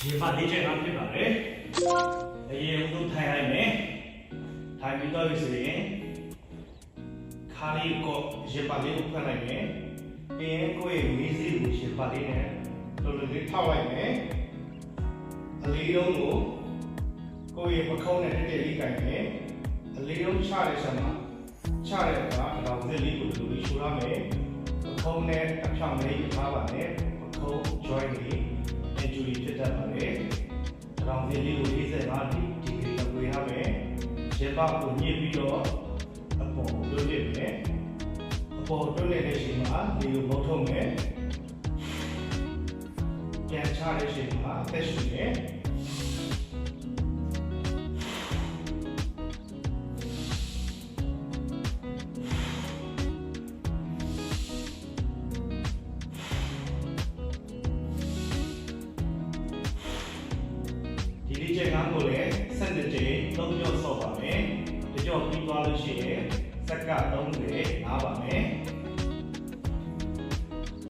ရေပါလေးချက်အားဖြစ်ပါတယ်အရင်ဦးထိုင်လိုက်မယ်ထိုင်ပြီးတော့ဆိုရင်ခါလေးကိုရေပါလေးကိုဖတ်လိုက်မယ်ပြီးရင်ကိုယ့်ရဲ့မီးစည်းကိုရေပါလေးနဲ့တော်တော်လေးထောက်လိုက်မယ်အလေးလုံးကိုကိုယ့်ရဲ့ပခုံးနဲ့တက်တက်လေးကင်မယ်အလေးလုံးချတဲ့ဆံမှာချတဲ့အခါအတော်စက်လေးကိုလူလေးရှိုးရမယ်ပခုံးနဲ့အဖြောင်လေးထားပါနဲ့ပခုံး joint လေး injury ဖြစ်တတ်ပါတယ်အတော်စက်လေးကို45ဒီဂရီလောက်ဝေးရမယ်ရေပါကိုညှစ်ပြီးတော့အပေါ်လွတ်ရမယ်အပေါ်တွန်းနေတဲ့အချိန်မှာဒီလိုမုတ်ထုတ်မယ်ပြန်ချတဲ့အချိန်မှာအသက်ရှူမယ်ဒီလေးချက်ကားကိုလည်းဆက်တဲ့ချိန်သုံးကြော့ဆော့ပါမယ်တကြော့ပြီးသွားလို့ရှိရင်စက်က30နားပါမယ်